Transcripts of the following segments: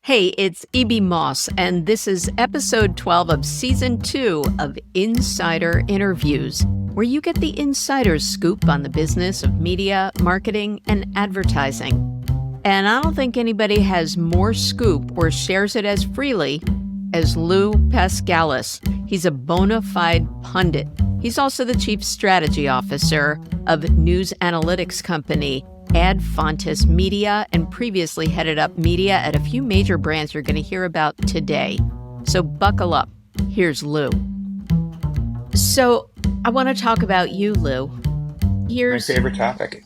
Hey, it's E.B. Moss, and this is episode 12 of season 2 of Insider Interviews, where you get the insider's scoop on the business of media, marketing, and advertising. And I don't think anybody has more scoop or shares it as freely as Lou Paskalis. He's a bona fide pundit. He's also the chief strategy officer of news analytics company Adfontes Media, and previously headed up media at a few major brands you're going to hear about today. So buckle up. Here's Lou. So I want to talk about you, Lou. My favorite topic.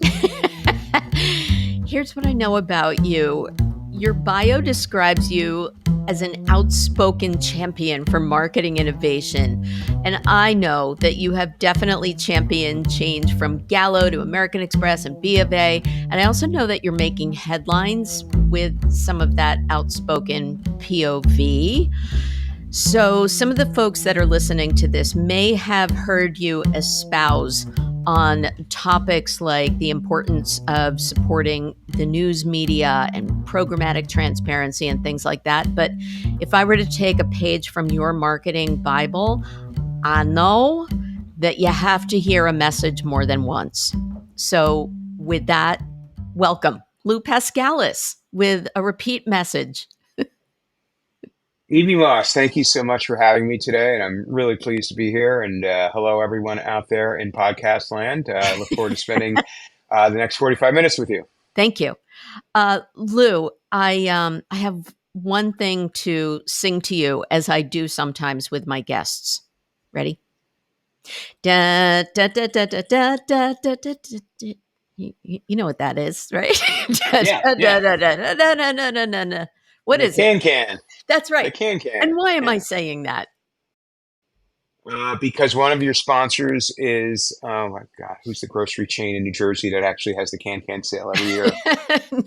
Here's what I know about you. Your bio describes you as an outspoken champion for marketing innovation. And I know that you have definitely championed change from Gallo to American Express and B of A. And I also know that you're making headlines with some of that outspoken POV. So some of the folks that are listening to this may have heard you espouse on topics like the importance of supporting the news media and programmatic transparency and things like that. But if I were to take a page from your marketing Bible, I know that you have to hear a message more than once. So with that, welcome, Lou Paskalis, with a repeat message. E.B. Moss, thank you so much for having me today, and I'm really pleased to be here. And hello, everyone out there in podcast land. I look forward to spending the next 45 minutes with you. Thank you. Lou, I have one thing to sing to you, as I do sometimes with my guests. Ready? Da, da, da, da, da, da, da, da, da, da. You know what that is, right? What is it? Can. That's right. The can. And why am I saying that? Because one of your sponsors is, oh my God, who's the grocery chain in New Jersey that actually has the can sale every year?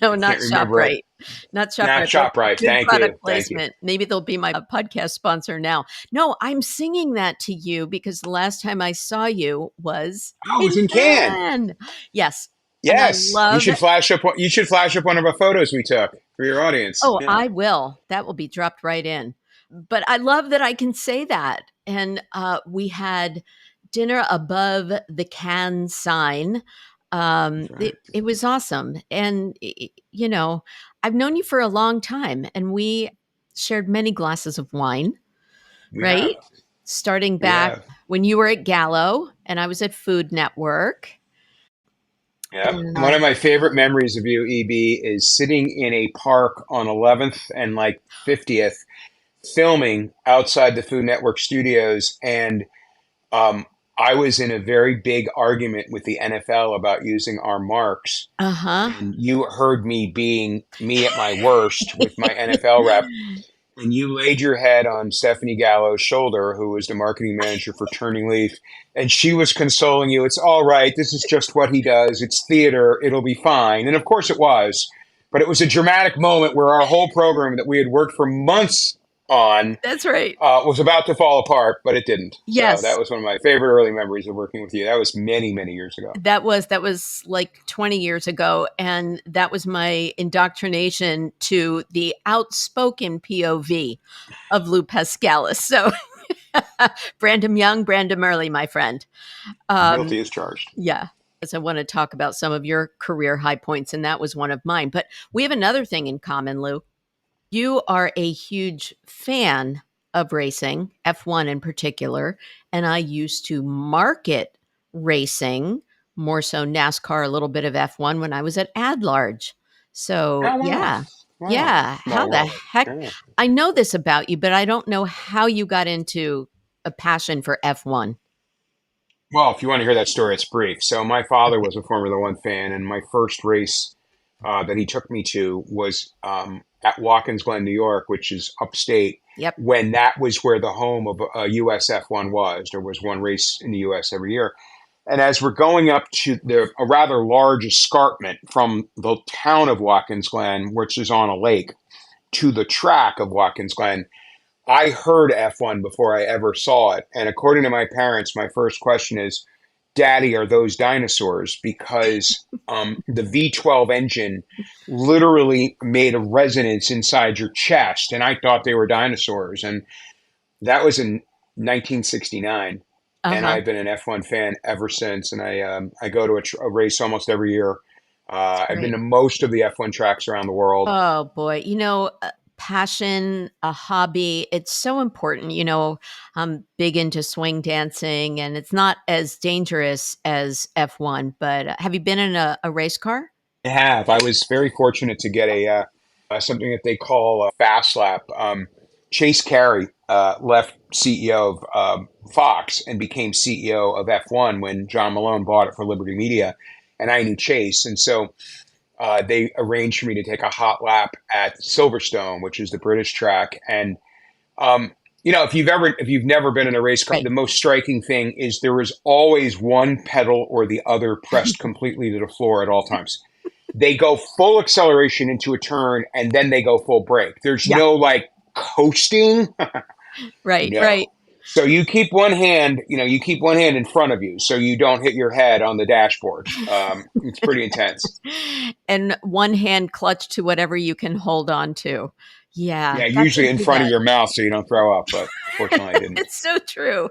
No, not ShopRite. Not ShopRite. Thank you. Placement. Maybe they'll be my podcast sponsor now. No, I'm singing that to you because the last time I saw you was in Cannes. Yes. Yes. You should flash up one of our photos we took for your audience. Oh, yeah. I will. That will be dropped right in. But I love that I can say that. And we had dinner above the Cannes sign. Right. It was awesome. And, you know, I've known you for a long time, and we shared many glasses of wine, right? Starting back when you were at Gallo and I was at Food Network. Yeah. One of my favorite memories of you, EB, is sitting in a park on 11th and 50th, filming outside the Food Network studios. And I was in a very big argument with the NFL about using our marks. And you heard me being me at my worst with my NFL rep. And you laid your head on Stephanie Gallo's shoulder, who was the marketing manager for Turning Leaf. And she was consoling you. It's all right. This is just what he does. It's theater. It'll be fine. And of course it was. But it was a dramatic moment where our whole program that we had worked for months on, that's right, was about to fall apart, but it didn't. Yes. So that was one of my favorite early memories of working with you. That was many, many years ago. That was like 20 years ago. And that was my indoctrination to the outspoken POV of Lou Paskalis. So Brandon Young, Brandon Early, my friend. Guilty as charged. Yeah. I want to talk about some of your career high points, and that was one of mine. But we have another thing in common, Lou. You are a huge fan of racing, F1 in particular, and I used to market racing, more so NASCAR, a little bit of F1 when I was at Ad-Large. So, yeah. How the heck? Yeah. I know this about you, but I don't know how you got into a passion for F1. Well, if you want to hear that story, it's brief. So my father was a Formula One fan, and my first race that he took me to was at Watkins Glen, New York, which is upstate. Yep. When that was where the home of US F1 was. There was one race in the US every year. And as we're going up to a rather large escarpment from the town of Watkins Glen, which is on a lake, to the track of Watkins Glen, I heard F1 before I ever saw it. And according to my parents, my first question is, daddy, are those dinosaurs? Because the V12 engine literally made a resonance inside your chest, and I thought they were dinosaurs. And that was in 1969, and Uh-huh. I've been an F1 fan ever since. And I go to a race almost every year. That's I've been great. to most of the F1 tracks around the world. Oh boy, passion, a hobby, it's so important. I'm big into swing dancing and it's not as dangerous as F1, but have you been in a race car? I have. I was very fortunate to get something that they call a fast lap. Chase Carey left CEO of Fox and became CEO of F1 when John Malone bought it for Liberty Media, and I knew Chase, and so they arranged for me to take a hot lap at Silverstone, which is the British track. And um, if you've never been in a race car, Right. the most striking thing is there is always one pedal or the other pressed completely to the floor at all times. They go full acceleration into a turn and then they go full brake. There's Yeah. no like coasting. Right, No. right. So you keep one hand in front of you so you don't hit your head on the dashboard. It's pretty intense. And one hand clutch to whatever you can hold on to. Yeah, Yeah, that usually can in do front of that. your mouth so you don't throw up, but fortunately I didn't. It's so true.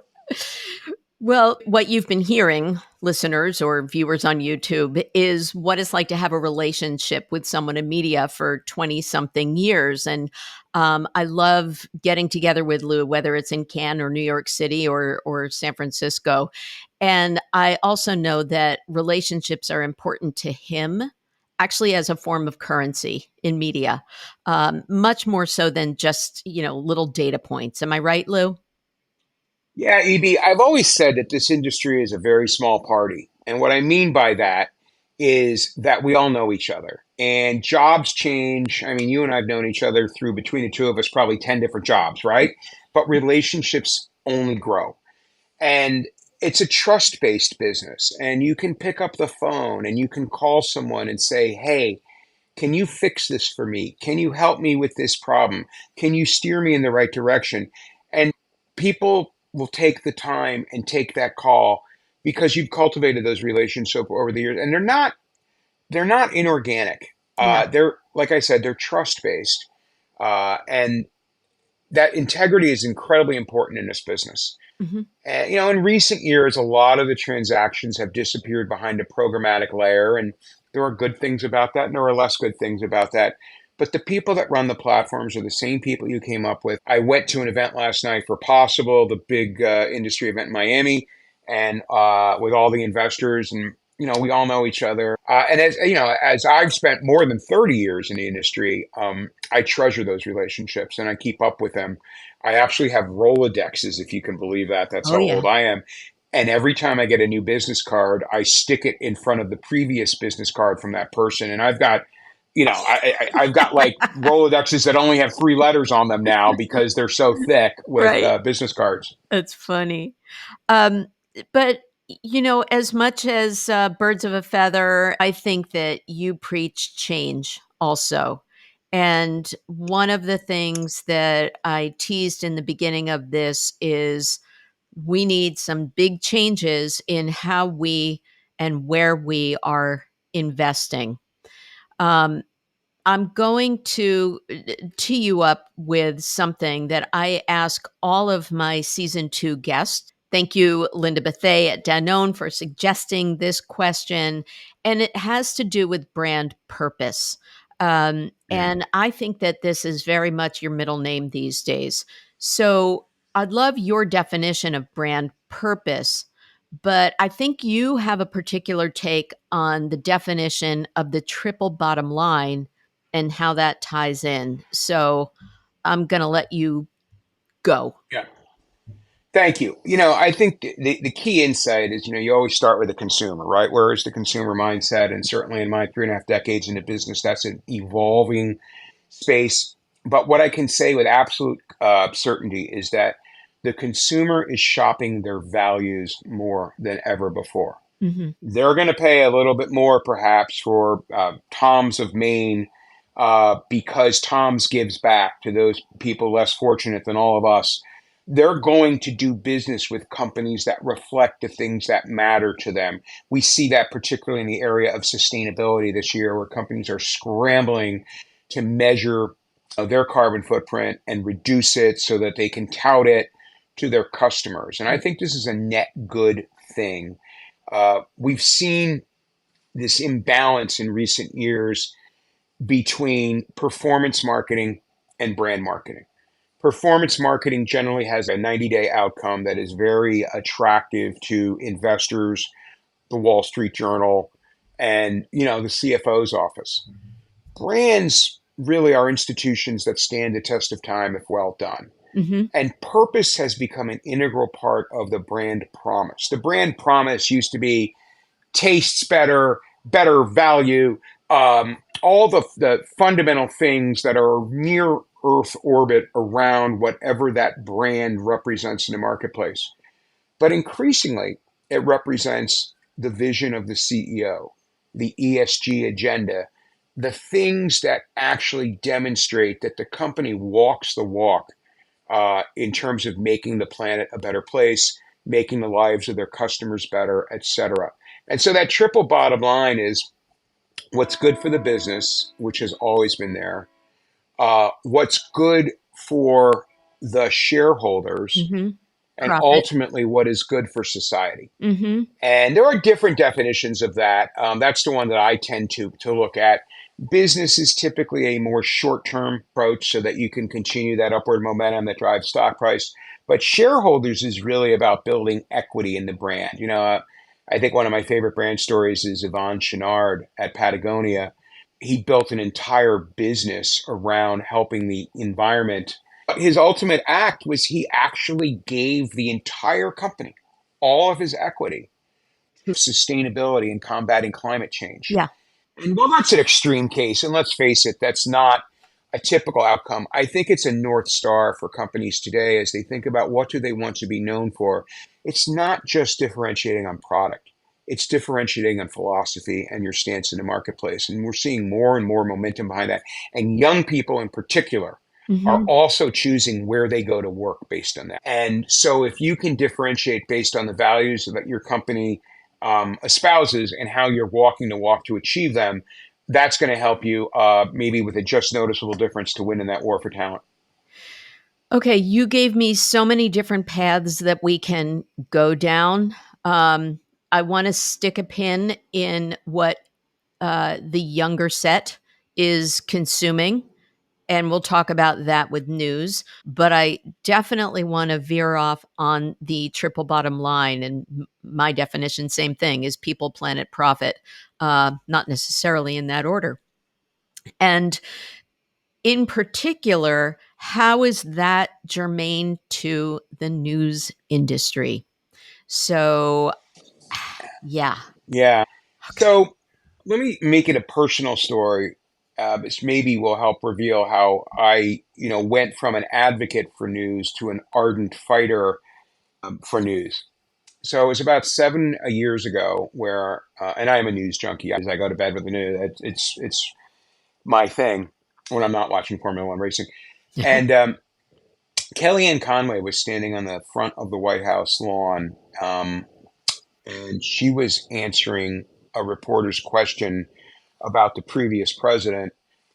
Well, what you've been hearing, listeners or viewers on YouTube, is what it's like to have a relationship with someone in media for 20 something years. And I love getting together with Lou, whether it's in Cannes or New York City or San Francisco. And I also know that relationships are important to him, actually, as a form of currency in media, much more so than just, little data points. Am I right, Lou? Yeah, EB, I've always said that this industry is a very small party. And what I mean by that is that we all know each other and jobs change. I mean, you and I've known each other through between the two of us probably 10 different jobs, right? But relationships only grow. And it's a trust based business. And you can pick up the phone and you can call someone and say, hey, can you fix this for me? Can you help me with this problem? Can you steer me in the right direction? And people will take the time and take that call because you've cultivated those relationships over the years, and they're not inorganic. Yeah. They're like I said, they're trust based, and that integrity is incredibly important in this business. Hmm. In recent years, a lot of the transactions have disappeared behind a programmatic layer, and there are good things about that, and there are less good things about that. But the people that run the platforms are the same people you came up with. I went to an event last night for Possible, the big industry event in Miami, and with all the investors, and we all know each other. And as I've spent more than 30 years in the industry, I treasure those relationships and I keep up with them. I actually have Rolodexes, if you can believe that. That's Oh, how yeah. old I am. And every time I get a new business card, I stick it in front of the previous business card from that person. And I've got, I've got like Rolodexes that only have three letters on them now because they're so thick with Right. business cards. That's funny. Um, but, as much as birds of a feather, I think that you preach change also. And one of the things that I teased in the beginning of this is we need some big changes in how we and where we are investing. Um, I'm going to tee you up with something that I ask all of my season 2 guests. Thank you, Linda Bethay at Danone, for suggesting this question. And it has to do with brand purpose. Mm. And I think that this is very much your middle name these days. So I'd love your definition of brand purpose, but I think you have a particular take on the definition of the triple bottom line and how that ties in. So I'm going to let you go. Yeah. Thank you. I think the key insight is, you always start with the consumer, right? Where is the consumer mindset? And certainly in my 3.5 decades in the business, that's an evolving space. But what I can say with absolute certainty is that the consumer is shopping their values more than ever before. Mhm. They're going to pay a little bit more, perhaps, for Tom's of Maine because Tom's gives back to those people less fortunate than all of us. they're going to do business with companies that reflect the things that matter to them. We see that particularly in the area of sustainability this year, where companies are scrambling to measure their carbon footprint and reduce it so that they can tout it to their customers. And I think this is a net good thing. We've seen this imbalance in recent years between performance marketing and brand marketing. Performance marketing generally has a 90-day outcome that is very attractive to investors, the Wall Street Journal, and the CFO's office. Brands really are institutions that stand the test of time if well done. Mm-hmm. And purpose has become an integral part of the brand promise. The brand promise used to be tastes better, better value, all the fundamental things that are near Earth orbit around whatever that brand represents in the marketplace. But increasingly, it represents the vision of the CEO, the ESG agenda, the things that actually demonstrate that the company walks the walk in terms of making the planet a better place, making the lives of their customers better, et cetera. And so that triple bottom line is what's good for the business, which has always been there, what's good for the shareholders, Mm-hmm. and Profit. ultimately what is good for society. Mm-hmm. And there are different definitions of that. That's the one that I tend to look at. Business is typically a more short-term approach so that you can continue that upward momentum that drives stock price. But shareholders is really about building equity in the brand. I think one of my favorite brand stories is Yvon Chouinard at Patagonia. He built an entire business around helping the environment. His ultimate act was he actually gave the entire company all of his equity to sustainability and combating climate change. Yeah. And while that's an extreme case, and let's face it, that's not a typical outcome. I think it's a North Star for companies today as they think about what do they want to be known for. It's not just differentiating on product. It's differentiating on philosophy and your stance in the marketplace. And we're seeing more and more momentum behind that. And young people in particular are Mm-hmm. also choosing where they go to work based on that. And so if you can differentiate based on the values that your company espouses and how you're walking the walk to achieve them, that's going to help you maybe with a just noticeable difference to win in that war for talent. Okay, you gave me so many different paths that we can go down. Um, I want to stick a pin in what the younger set is consuming, and we'll talk about that with news. But I definitely want to veer off on the triple bottom line. And my definition, same thing, is people, planet, profit, not necessarily in that order. And in particular, how is that germane to the news industry? So, yeah. Yeah. Okay. So let me make it a personal story. This maybe will help reveal how I, went from an advocate for news to an ardent fighter for news. So it was about 7 years ago where, and I am a news junkie. As I go to bed with the news, it's my thing when I'm not watching Formula One racing. And Kellyanne Conway was standing on the front of the White House lawn, and she was answering a reporter's question about the previous president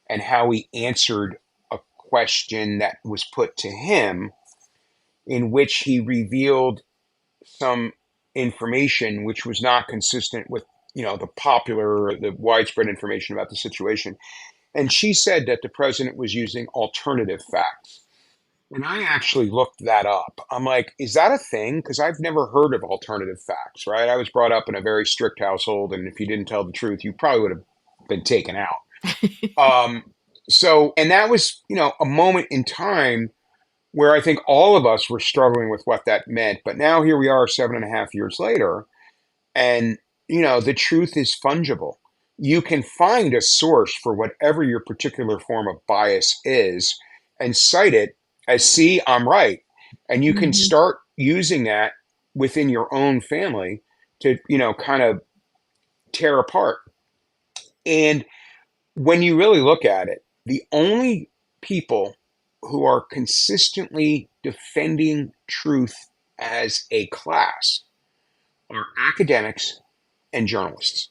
and how he answered a question that was put to him, in which he revealed some information which was not consistent with the widespread information about the situation. And she said that the president was using alternative facts. And I actually looked that up. I'm like, is that a thing? Because I've never heard of alternative facts, right? I was brought up in a very strict household, and if you didn't tell the truth, you probably would have been taken out. Um, and that was, a moment in time where I think all of us were struggling with what that meant. But now here we are 7.5 years later, and, the truth is fungible. You can find a source for whatever your particular form of bias is and cite it as, see, I'm right. And you can Mhm. start using that within your own family to, kind of tear apart. And when you really look at it, the only people who are consistently defending truth as a class are academics and journalists.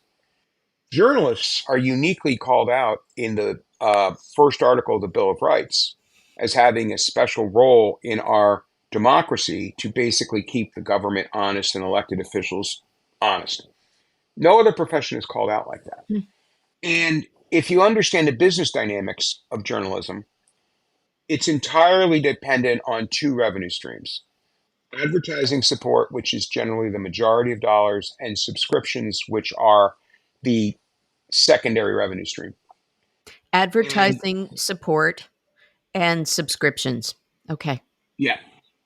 Journalists are uniquely called out in the first article of the Bill of Rights as having a special role in our democracy to basically keep the government honest and elected officials honest. No other profession is called out like that. Hmm. And if you understand the business dynamics of journalism, it's entirely dependent on two revenue streams: advertising support, which is generally the majority of dollars, and subscriptions, which are the secondary revenue stream. And Advertising support and subscriptions. Okay. yeah,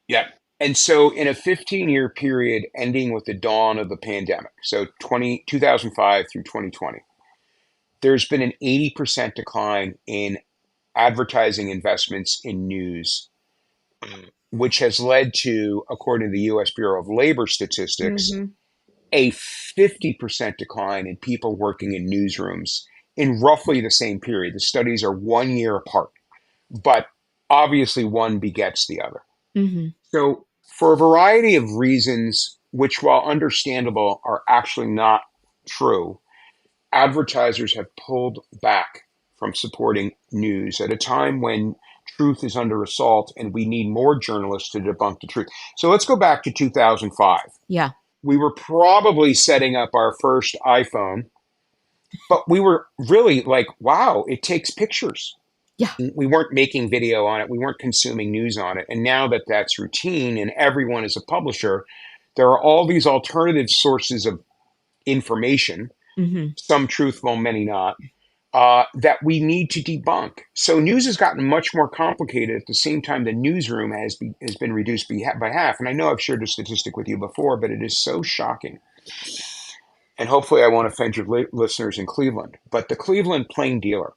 yeah. And so in a 15-year period ending with the dawn of the pandemic, so 2005 through 2020, there's been an 80% decline in advertising investments in news, which has led to, according to the US Bureau of Labor Statistics, Hmm. a 50% decline in people working in newsrooms in roughly the same period. The studies are 1 year apart, but obviously one begets the other. Hmm. So, for a variety of reasons, which, while understandable, are actually not true, advertisers have pulled back from supporting news at a time when truth is under assault and we need more journalists to debunk the truth. So, let's go back to 2005. Yeah. We were probably setting up our first iPhone, but we were really like, wow, it takes pictures. Yeah. We weren't making video on it. We weren't consuming news on it. And now that that's routine and everyone is a publisher, there are all these alternative sources of information, Hmm. some truthful, many not, that we need to debunk. So news has gotten much more complicated. At the same time, the newsroom has been reduced by half. And I know I've shared a statistic with you before, but it is so shocking. And hopefully I won't offend your listeners in Cleveland. But the Cleveland Plain Dealer,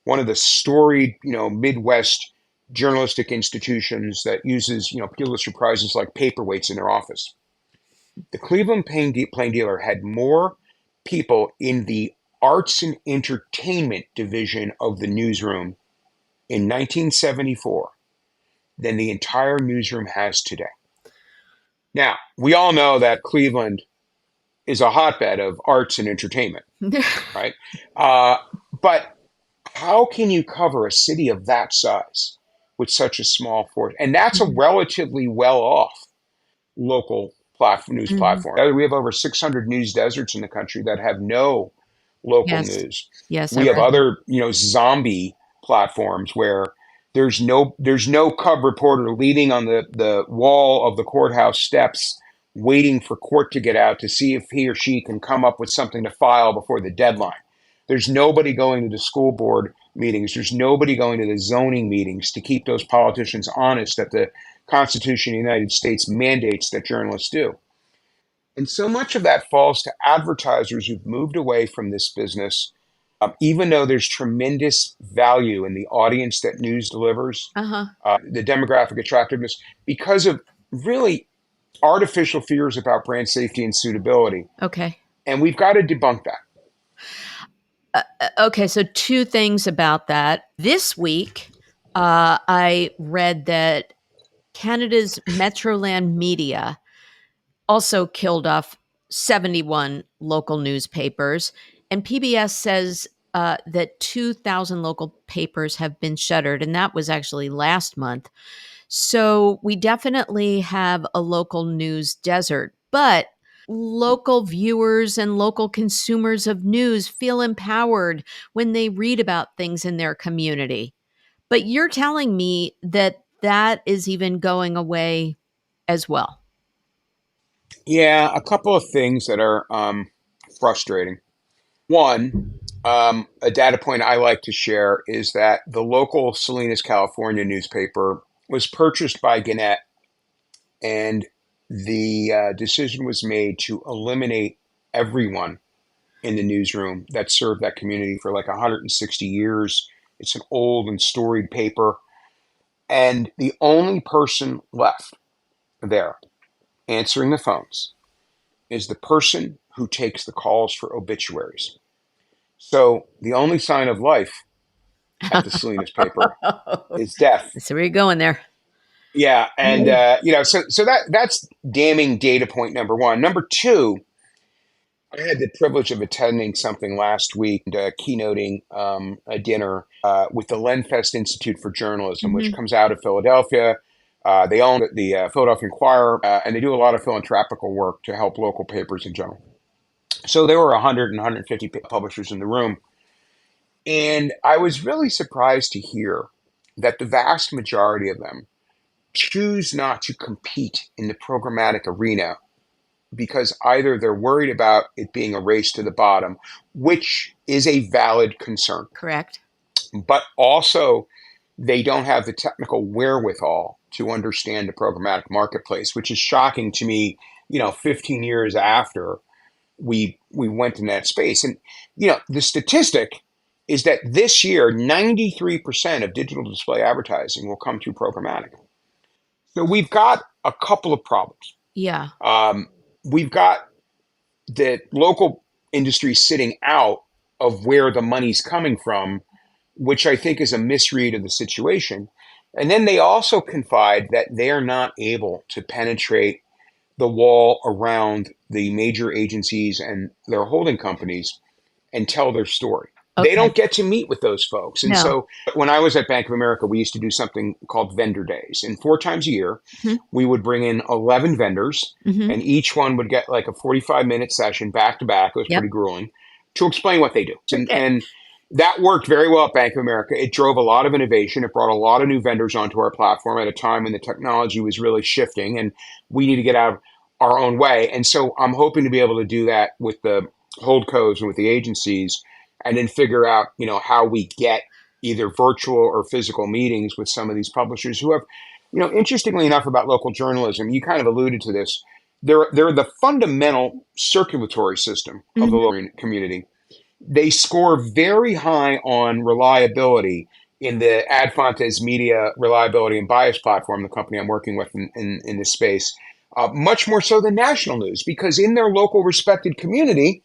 one of the storied, Midwest journalistic institutions that uses, Pulitzer Prizes like paperweights in their office. The Cleveland Plain Dealer had more people in the arts and entertainment division of the newsroom in 1974 than the entire newsroom has today. Now, we all know that Cleveland is a hotbed of arts and entertainment, right? Uh, but how can you cover a city of that size with such a small force? And that's a Hmm. relatively well-off local news Hmm. platform. We have over 600 news deserts in the country that have no local Yes. news. Yes, I We have read that. other, zombie platforms where there's no cub reporter leaning on the wall of the courthouse steps waiting for court to get out to see if he or she can come up with something to file before the deadline. There's nobody going to the school board meetings. There's nobody going to the zoning meetings to keep those politicians honest that the Constitution of the United States mandates that journalists do. And so much of that falls to advertisers who've moved away from this business, even though there's tremendous value in the audience that news delivers, Uh-huh. the demographic attractiveness, because of really artificial fears about brand safety and suitability. Okay. And we've got to debunk that. Okay, so two things about that. This week, I read that Canada's Metroland Media also killed off 71 local newspapers. And PBS says that 2,000 local papers have been shuttered. And that was actually last month. So we definitely have a local news desert. But local viewers and local consumers of news feel empowered when they read about things in their community. But you're telling me that that is even going away as well. Yeah, a couple of things that are frustrating. One, a data point I like to share is that the local Salinas, California newspaper was purchased by Gannett, and the decision was made to eliminate everyone in the newsroom that served that community for like 160 years. It's an old and storied paper. And the only person left there answering the phones is the person who takes the calls for obituaries. So the only sign of life at the Salinas paper is death. So where are you going there? Yeah, and so that's damning data point number one. Number two, I had the privilege of attending something last week, keynoting a dinner with the Lenfest Institute for Journalism, which Hmm. comes out of Philadelphia. They own the Philadelphia Inquirer, and they do a lot of philanthropical work to help local papers in general. So there were 100 and 150 publishers in the room. And I was really surprised to hear that the vast majority of them choose not to compete in the programmatic arena because either they're worried about it being a race to the bottom, which is a valid concern, Correct. but also they don't have the technical wherewithal to understand the programmatic marketplace, which is shocking to me, 15 years after we went in that space. And, the statistic is that this year, 93% of digital display advertising will come through programmatic. So we've got a couple of problems. Yeah. We've got the local industry sitting out of where the money's coming from, which I think is a misread of the situation. And then they also confide that they are not able to penetrate the wall around the major agencies and their holding companies and tell their story. They Okay. don't get to meet with those folks. And No. so when I was at Bank of America, we used to do something called vendor days. And 4 times a year, Hmm. we would bring in 11 vendors, Hmm. and each one would get like a 45-minute session back to back. It was Yep. pretty grueling to explain what they do. And, Okay. and that worked very well at Bank of America. It drove a lot of innovation. It brought a lot of new vendors onto our platform at a time when the technology was really shifting, and we need to get out of our own way. And so I'm hoping to be able to do that with the holdcos and with the agencies, and then figure out, how we get either virtual or physical meetings with some of these publishers who have, interestingly enough about local journalism, you kind of alluded to this. They're the fundamental circulatory system of the Hmm. local community. They score very high on reliability in the Adfontes Media Reliability and Bias Platform, the company I'm working with in this space, much more so than national news, because in their local respected community,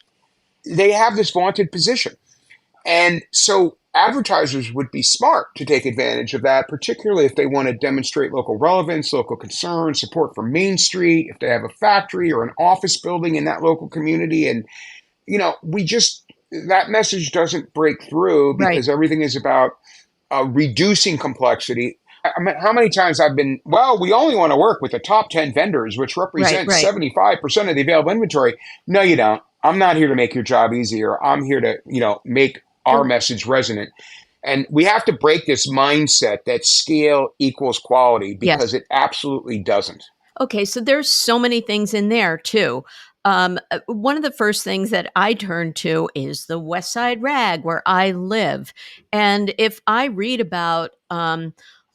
they have this vaunted position. And so advertisers would be smart to take advantage of that, particularly if they want to demonstrate local relevance, local concern, support for Main Street, if they have a factory or an office building in that local community. And, that message doesn't break through Right. because everything is about reducing complexity. I mean, how many times I've been, well, we only want to work with the top 10 vendors, which Right. represent Right. 75% of the available inventory. No, you don't. I'm not here to make your job easier. I'm here to, make our message resonant. And we have to break this mindset that scale equals quality, Yes. because it absolutely doesn't. Okay, so there's so many things in there too. One of the first things that I turn to is the West Side Rag, where I live. And if I read about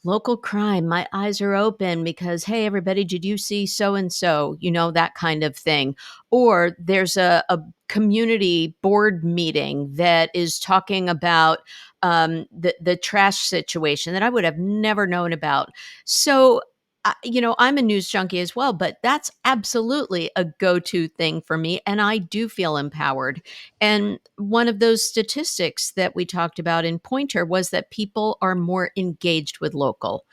local crime, my eyes are open because, hey, everybody, did you see so and so? That kind of thing. Or there's a community board meeting that is talking about the trash situation that I would have never known about. So I'm a news junkie as well, but that's absolutely a go to thing for me. And I do feel empowered. And one of those statistics that we talked about in Pointer was that people are more engaged with local,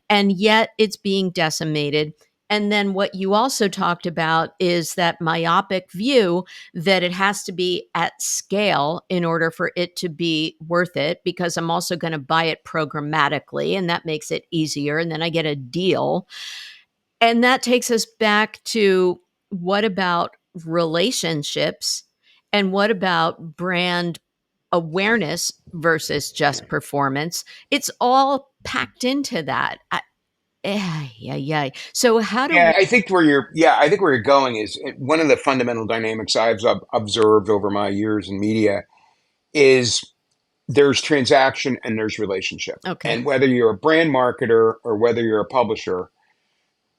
and yet it's being decimated. And then what you also talked about is that myopic view that it has to be at scale in order for it to be worth it, because I'm also going to buy it programmatically and that makes it easier. And then I get a deal. And that takes us back to, what about relationships and what about brand awareness versus just performance? It's all packed into that. Yeah, yeah. So how do Yeah, we? I think where you're going is one of the fundamental dynamics I've observed over my years in media is there's transaction and there's relationship. Okay. And whether you're a brand marketer or whether you're a publisher,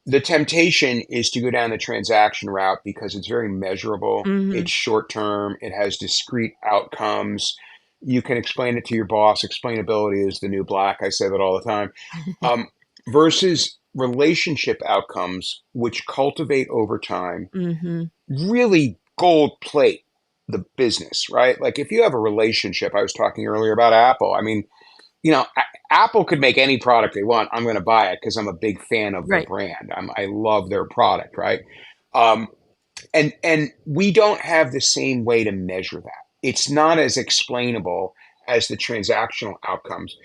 the temptation is to go down the transaction route because it's very measurable, Hmm. it's short term, it has discrete outcomes. You can explain it to your boss. Explainability is the new black. I say that all the time. Um, versus relationship outcomes, which cultivate over time, Hmm. really gold plate the business, right? Like if you have a relationship, I was talking earlier about Apple. I mean, Apple could make any product they want. I'm going to buy it because I'm a big fan of the Right. brand. I love their product, right? Um, and we don't have the same way to measure that. It's not as explainable as the transactional outcomes,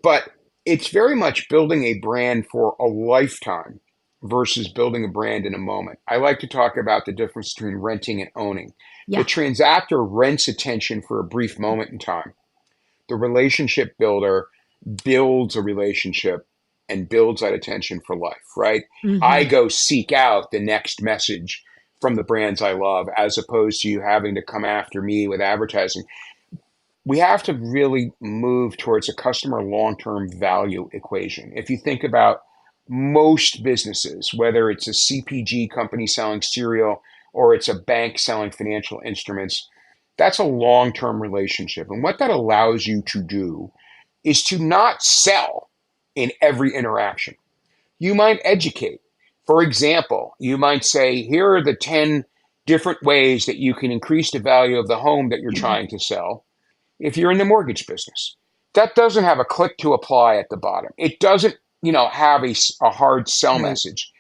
but it's very much building a brand for a lifetime versus building a brand in a moment. I like to talk about the difference between renting and owning. The Yeah. transactor rents attention for a brief moment in time. The relationship builder builds a relationship and builds that attention for life, right? I Hmm. go seek out the next message from the brands I love as opposed to you having to come after me with advertising. We have to really move towards a customer long-term value equation. If you think about most businesses, whether it's a CPG company selling cereal or it's a bank selling financial instruments, that's a long-term relationship. And what that allows you to do is to not sell in every interaction. You might educate. For example, you might say, here are the 10 different ways that you can increase the value of the home that you're trying to sell if you're in the mortgage business. That doesn't have a click to apply at the bottom. It doesn't, have a hard sell Right. message.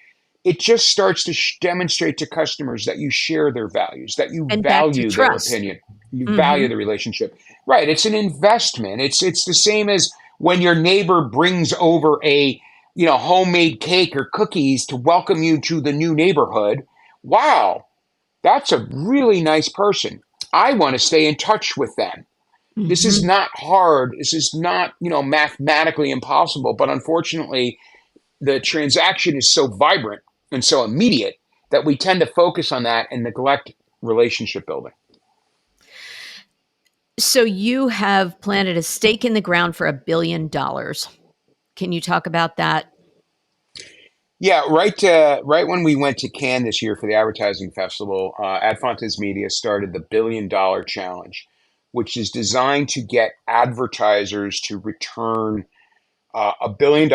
It just starts to demonstrate to customers that you share their values, that you And back to value their trust. opinion, you Hmm. value the relationship. Right. It's an investment. It's the same as when your neighbor brings over a homemade cake or cookies to welcome you to the new neighborhood. Wow, that's a really nice person. I want to stay in touch with them. This is Hmm. not hard. This is not, mathematically impossible. But unfortunately, the transaction is so vibrant and so immediate that we tend to focus on that and neglect relationship building. So you have planted a stake in the ground for $1 billion. Can you talk about that? Yeah, right when we went to Cannes this year for the advertising festival, Adfontes Media started the $1 billion challenge, which is designed to get advertisers to return $1 billion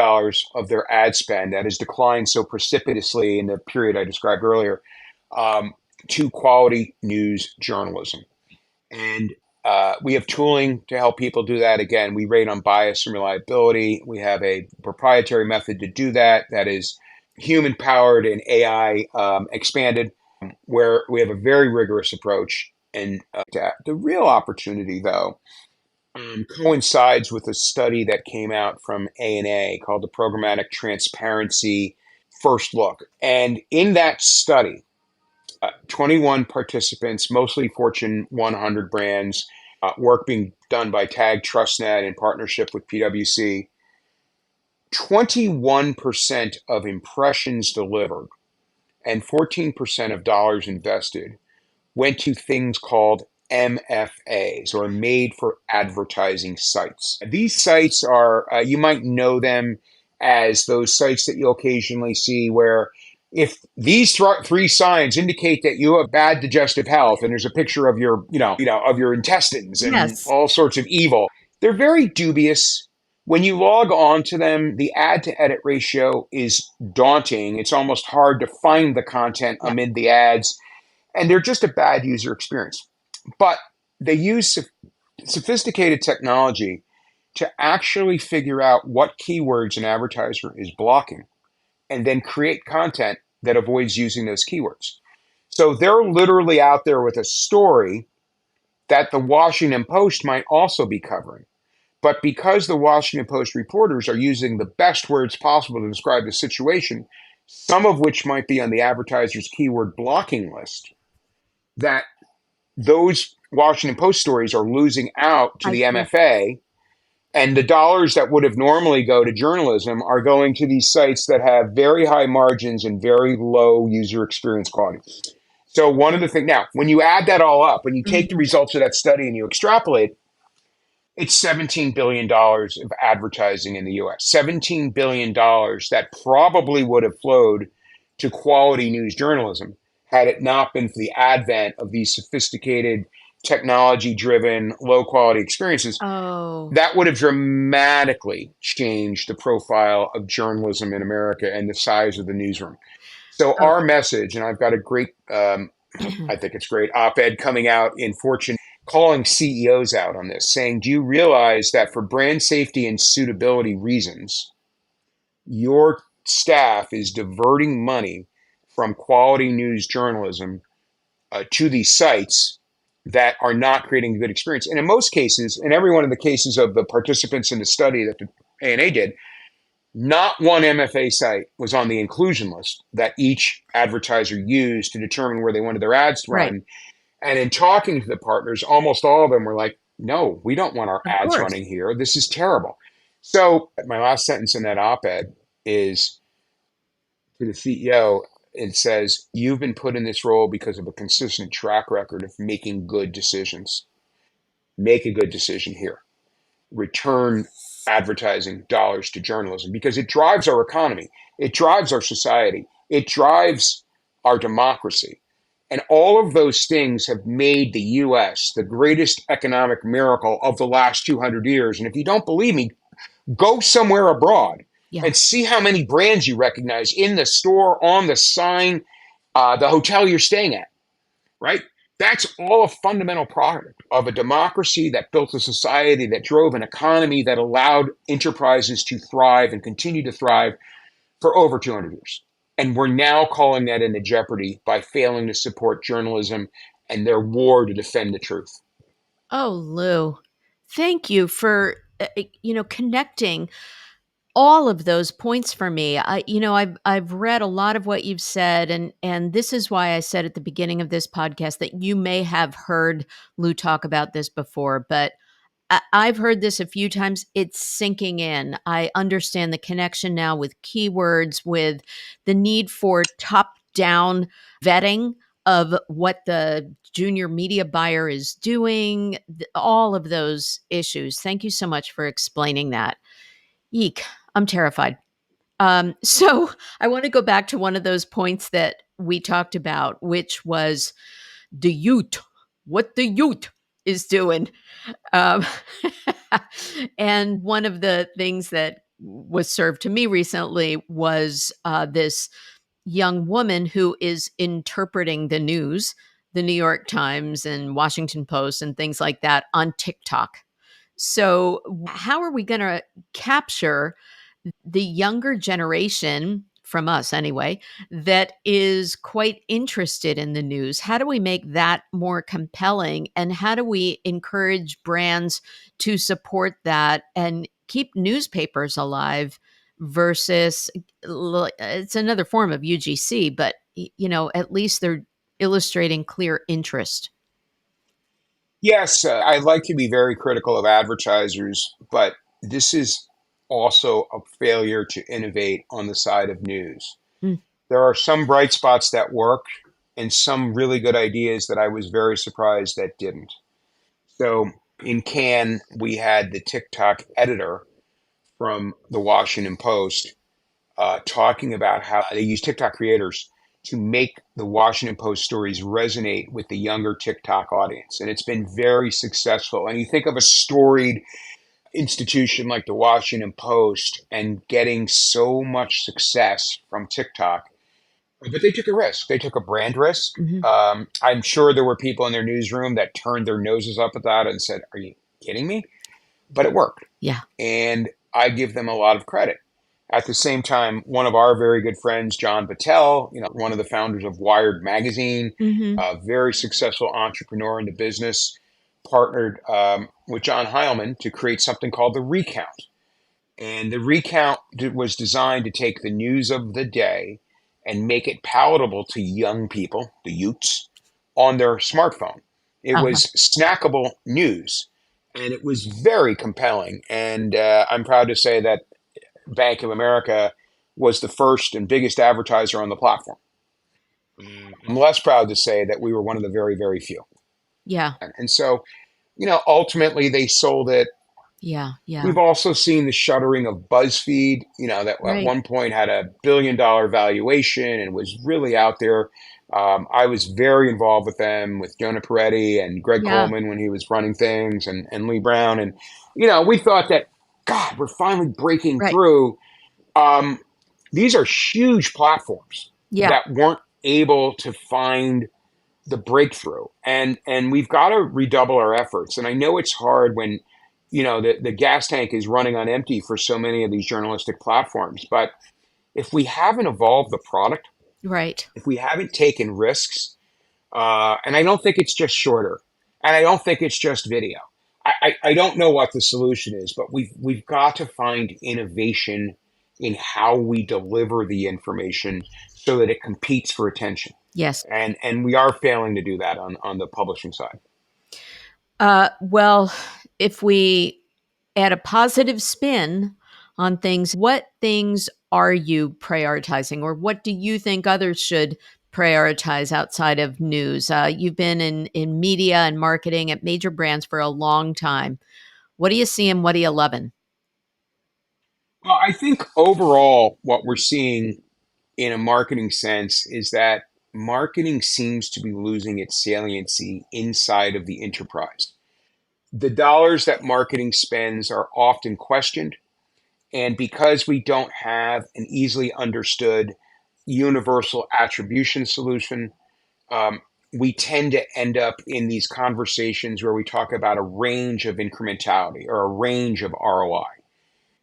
of their ad spend that has declined so precipitously in the period I described earlier um, to quality news journalism. And we have tooling to help people do that. Again, we rate on bias and reliability. We have a proprietary method to do that that is human powered and AI expanded, where we have a very rigorous approach. And the real opportunity, though, coincides with a study that came out from A&A called the Programmatic Transparency First Look. And in that study, 21 participants, mostly Fortune 100 brands, work being done by Tag TrustNet in partnership with PwC. 21% of impressions delivered and 14% of dollars invested went to things called MFAs, or made for advertising sites. These sites are, you might know them as those sites that you'll occasionally see where if these three signs indicate that you have bad digestive health and there's a picture of your, of your intestines and Yes. all sorts of evil, they're very dubious. When you log on to them, the ad to edit ratio is daunting. It's almost hard to find the content Yeah. amid the ads, and they're just a bad user experience. But they use sophisticated technology to actually figure out what keywords an advertiser is blocking and then create content that avoids using those keywords. So they're literally out there with a story that the Washington Post might also be covering. But because the Washington Post reporters are using the best words possible to describe the situation, some of which might be on the advertiser's keyword blocking list, that those Washington Post stories are losing out to I the see. MFA, and the dollars that would have normally go to journalism are going to these sites that have very high margins and very low user experience quality. So one of the things now, when you add that all up, when you take the Mhm. results of that study and you extrapolate, it's $17 billion of advertising in the US. $17 billion that probably would have flowed to quality news journalism had it not been for the advent of these sophisticated, technology driven, low quality experiences. Oh. That would have dramatically changed the profile of journalism in America and the size of the newsroom. So, Oh. our message, and I've got a great, I think it's great op ed coming out in Fortune calling CEOs out on this, saying, do you realize that for brand safety and suitability reasons, your staff is diverting money from quality news journalism to these sites that are not creating a good experience. And in most cases, in every one of the cases of the participants in the study that the ANA did, not one MFA site was on the inclusion list that each advertiser used to determine where they wanted their ads to Right. run. And in talking to the partners, almost all of them were like, no, we don't want our Of ads course. running here. This is terrible. So my last sentence in that op-ed is to the CEO. It says, you've been put in this role because of a consistent track record of making good decisions. Make a good decision here. Return advertising dollars to journalism because it drives our economy. It drives our society. It drives our democracy. And all of those things have made the US the greatest economic miracle of the last 200 years. And if you don't believe me, go somewhere abroad Yeah. and see how many brands you recognize in the store, on the sign, the hotel you're staying at, right? That's all a fundamental product of a democracy that built a society that drove an economy that allowed enterprises to thrive and continue to thrive for over 200 years. And we're now calling that into jeopardy by failing to support journalism and their war to defend the truth. Oh, Lou, thank you for connecting all of those points for me. I've read a lot of what you've said, and this is why I said at the beginning of this podcast that you may have heard Lou talk about this before, but I've heard this a few times. It's sinking in. I understand the connection now with keywords, with the need for top down vetting of what the junior media buyer is doing, all of those issues. Thank you so much for explaining that. Eek, I'm terrified. So I want to go back to one of those points that we talked about, which was the youth, what the youth is doing. Um, and one of the things that was served to me recently was this young woman who is interpreting the news, the New York Times and Washington Post and things like that on TikTok. So, how are we going to capture the younger generation, from us anyway, that is quite interested in the news? How do we make that more compelling? And how do we encourage brands to support that and keep newspapers alive versus it's another form of UGC, but at least they're illustrating clear interest. Yes, I like to be very critical of advertisers, but this is also a failure to innovate on the side of news. Mm. There are some bright spots that work and some really good ideas that I was very surprised that didn't. So in Cannes, we had the TikTok editor from the Washington Post talking about how they use TikTok creators to make the Washington Post stories resonate with the younger TikTok audience. And it's been very successful. And you think of a storied institution like the Washington Post and getting so much success from TikTok. But they took a risk. They took a brand risk. Hmm. I'm sure there were people in their newsroom that turned their noses up at that and said, are you kidding me? But it worked. Yeah. And I give them a lot of credit. At the same time, one of our very good friends, John Battelle, one of the founders of Wired Magazine, Hmm. a very successful entrepreneur in the business, partnered with John Heilman to create something called the Recount. And the Recount was designed to take the news of the day and make it palatable to young people, the youths, on their smartphone. It Uh-huh. was snackable news, and it was very compelling. And I'm proud to say that Bank of America was the first and biggest advertiser on the platform. I'm less proud to say that we were one of the very, very few. Yeah. And so, ultimately they sold it. Yeah. Yeah. We've also seen the shuttering of BuzzFeed, that at Right. one point had a $1 billion valuation and was really out there. I was very involved with them, with Jonah Peretti and Greg Yeah. Coleman when he was running things, and Lee Brown. And, we thought that, God, we're finally breaking Right. through. Um, these are huge platforms Yeah. that weren't able to find the breakthrough, and we've got to redouble our efforts. And I know it's hard when the gas tank is running on empty for so many of these journalistic platforms. But if we haven't evolved the product, Right. if we haven't taken risks, and I don't think it's just shorter, and I don't think it's just video. I don't know what the solution is, but we've got to find innovation in how we deliver the information so that it competes for attention. Yes. And we are failing to do that on the publishing side. Well, if we add a positive spin on things, what things are you prioritizing, or what do you think others should prioritize outside of news? You've been in media and marketing at major brands for a long time. What do you see and what do you loving? Well, I think overall, what we're seeing in a marketing sense is that marketing seems to be losing its saliency inside of the enterprise. The dollars that marketing spends are often questioned. And because we don't have an easily understood universal attribution solution, um, we tend to end up in these conversations where we talk about a range of incrementality or a range of ROI,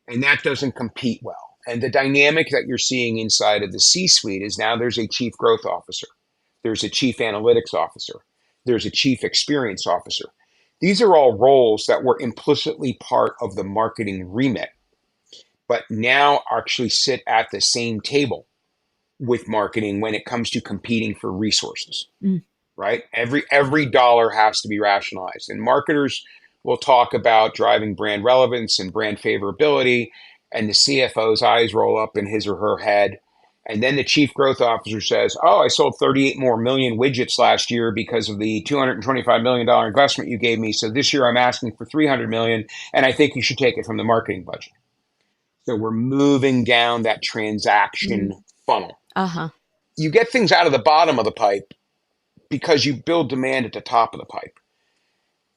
and that doesn't compete well. And the dynamic that you're seeing inside of the C suite is now there's a chief growth officer, there's a chief analytics officer, there's a chief experience officer. These are all roles that were implicitly part of the marketing remit, but now actually sit at the same table with marketing when it comes to competing for resources, Mm, right? Every dollar has to be rationalized, and marketers will talk about driving brand relevance and brand favorability, and the CFO's eyes roll up in his or her head. And then the chief growth officer says, "Oh, I sold 38 more million widgets last year because of the $225 million investment you gave me. So this year I'm asking for 300 million, and I think you should take it from the marketing budget." So we're moving down that mm, transaction funnel. uh-huh. You get things out of the bottom of the pipe because you build demand at the top of the pipe.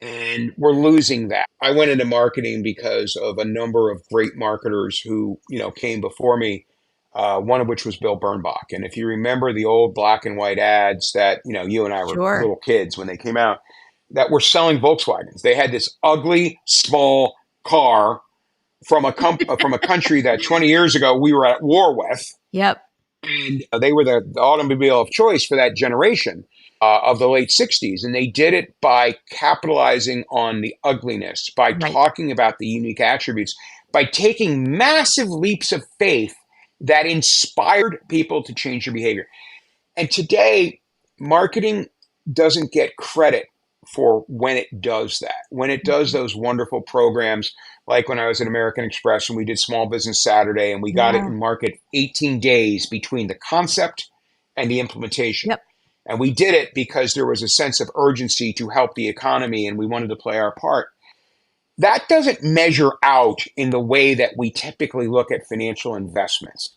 And we're losing that. I went into marketing because of a number of great marketers who, came before me, one of which was Bill Bernbach. And if you remember the old black and white ads that, you and I were Sure. little kids when they came out, that were selling Volkswagens. They had this ugly, small car from a country that 20 years ago we were at war with, Yep. and they were the automobile of choice for that generation of the late 60s. And they did it by capitalizing on the ugliness, by Right. talking about the unique attributes, by taking massive leaps of faith that inspired people to change their behavior. And today, marketing doesn't get credit for when it does that. When it does Mhm. those wonderful programs, like when I was at American Express and we did Small Business Saturday and we got it Yeah. in market 18 days between the concept and the implementation. Yep. And we did it because there was a sense of urgency to help the economy and we wanted to play our part. That doesn't measure out in the way that we typically look at financial investments,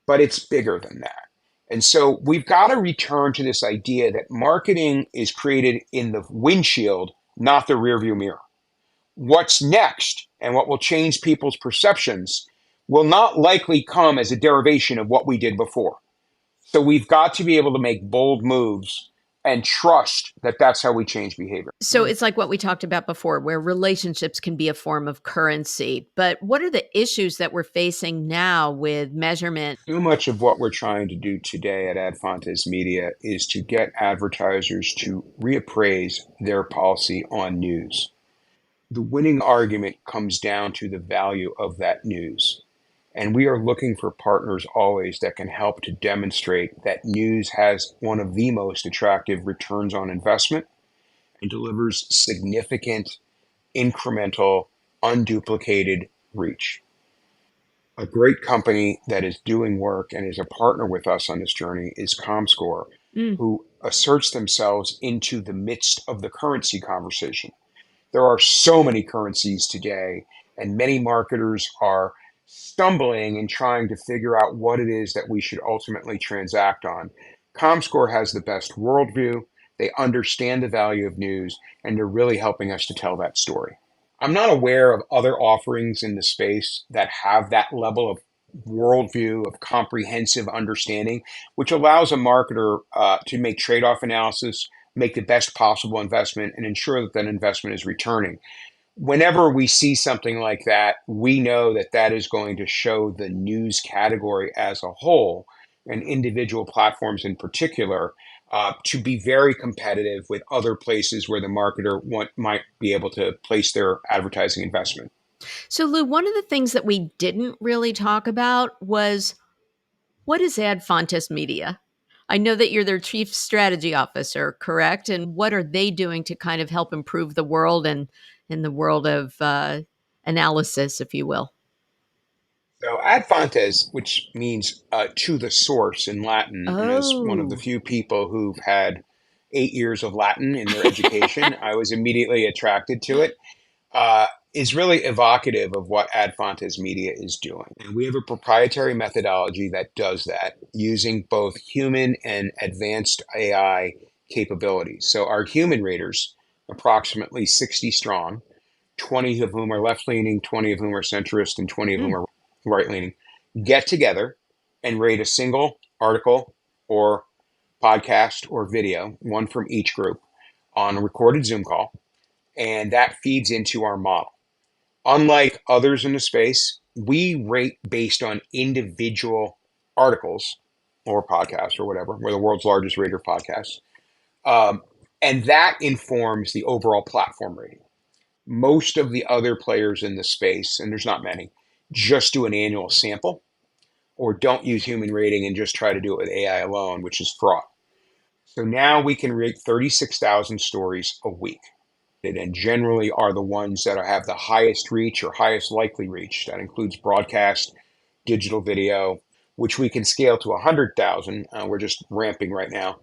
but it's bigger than that. And so we've got to return to this idea that marketing is created in the windshield, not the rearview mirror. What's next and what will change people's perceptions will not likely come as a derivation of what we did before. So we've got to be able to make bold moves and trust that that's how we change behavior. So it's like what we talked about before, where relationships can be a form of currency. But what are the issues that we're facing now with measurement? So much of what we're trying to do today at Adfontes Media is to get advertisers to reappraise their policy on news. The winning argument comes down to the value of that news. And we are looking for partners always that can help to demonstrate that news has one of the most attractive returns on investment and delivers significant, incremental, unduplicated reach. A great company that is doing work and is a partner with us on this journey is Comscore, Mm, who asserts themselves into the midst of the currency conversation. There are so many currencies today, and many marketers are stumbling and trying to figure out what it is that we should ultimately transact on. Comscore has the best worldview. They understand the value of news, and they're really helping us to tell that story. I'm not aware of other offerings in the space that have that level of worldview, of comprehensive understanding, which allows a marketer to make trade-off analysis, make the best possible investment, and ensure that that investment is returning. Whenever we see something like that, we know that that is going to show the news category as a whole, and individual platforms in particular, to be very competitive with other places where the marketer might be able to place their advertising investment. So, Lou, one of the things that we didn't really talk about was, what is Adfontes Media? I know that you're their chief strategy officer, correct? And what are they doing to kind of help improve the world and in the world of analysis, if you will? So ad fontes, which means to the source in Latin, and as one of the Oh, few people who've had 8 years of Latin in their education, I was immediately attracted to it. Is really evocative of what Ad Fontes Media is doing. And we have a proprietary methodology that does that using both human and advanced AI capabilities. So our human raters, approximately 60 strong, 20 of whom are left leaning, 20 of whom are centrist, and 20 of whom mm, are right leaning, get together and rate a single article or podcast or video, one from each group, on a recorded Zoom call. And that feeds into our model. Unlike others in the space, we rate based on individual articles or podcasts or whatever. We're the world's largest rater of podcasts. Um, and that informs the overall platform rating. Most of the other players in the space, and there's not many, just do an annual sample or don't use human rating and just try to do it with AI alone, which is fraud. So now we can rate 36,000 stories a week, and generally are the ones that have the highest reach or highest likely reach. That includes broadcast, digital video, which we can scale to 100,000. We're just ramping right now.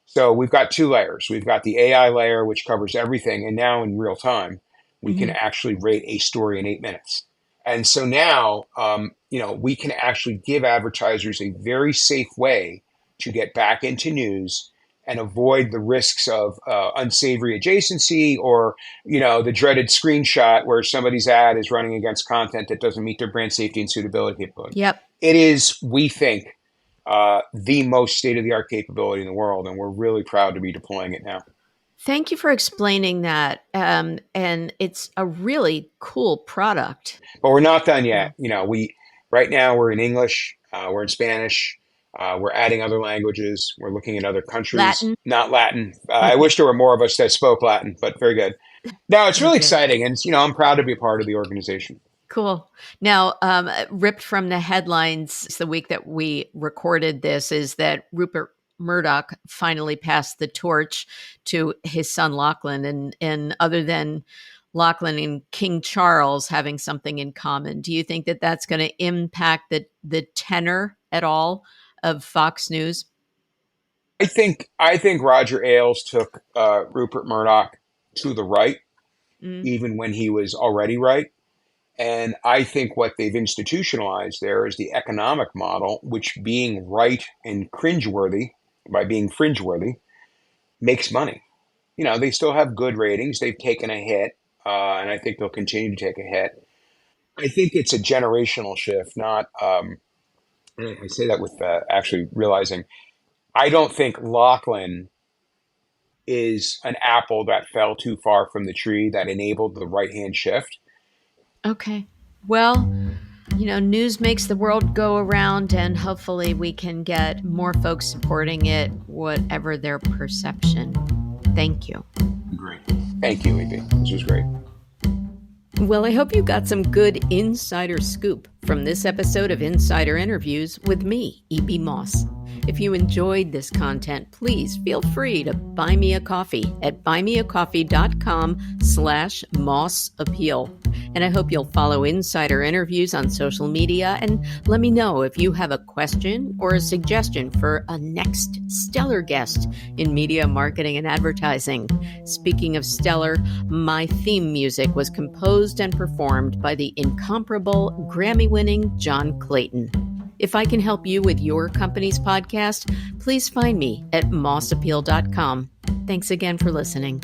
So we've got two layers. We've got the AI layer, which covers everything. And now in real time, we can mhm. actually rate a story in 8 minutes. And so now, we can actually give advertisers a very safe way to get back into news and avoid the risks of unsavory adjacency or, the dreaded screenshot where somebody's ad is running against content that doesn't meet their brand safety and suitability capability. Yep. It is, we think, the most state-of-the-art capability in the world, and we're really proud to be deploying it now. Thank you for explaining that. And it's a really cool product. But we're not done Yeah. yet. We right now we're in English, we're in Spanish, we're adding other languages. We're looking at other countries, Latin. not Latin. I Okay. wish there were more of us that spoke Latin, but very good. No, it's really Okay. exciting, and I'm proud to be a part of the organization. Cool. Now, ripped from the headlines the week that we recorded this is that Rupert Murdoch finally passed the torch to his son Lachlan, and other than Lachlan and King Charles having something in common, do you think that that's going to impact the tenor at all of Fox News? I think Roger Ailes took Rupert Murdoch to the right, Mm, even when he was already right. And I think what they've institutionalized there is the economic model, which being right and cringeworthy, by being fringeworthy, makes money. They still have good ratings. They've taken a hit, and I think they'll continue to take a hit. I think it's a generational shift, not, I say that with actually realizing, I don't think Lachlan is an apple that fell too far from the tree that enabled the right hand shift. okay. Well, news makes the world go around, and hopefully, we can get more folks supporting it, whatever their perception. Thank you. Great. Thank you, EP. This was great. Well, I hope you got some good insider scoop from this episode of Insider Interviews with me, E.B. Moss. If you enjoyed this content, please feel free to buy me a coffee at buymeacoffee.com/mossappeal. And I hope you'll follow Insider Interviews on social media and let me know if you have a question or a suggestion for a next stellar guest in media, marketing, and advertising. Speaking of stellar, my theme music was composed and performed by the incomparable Grammy-winning John Clayton. If I can help you with your company's podcast, please find me at mossappeal.com. Thanks again for listening.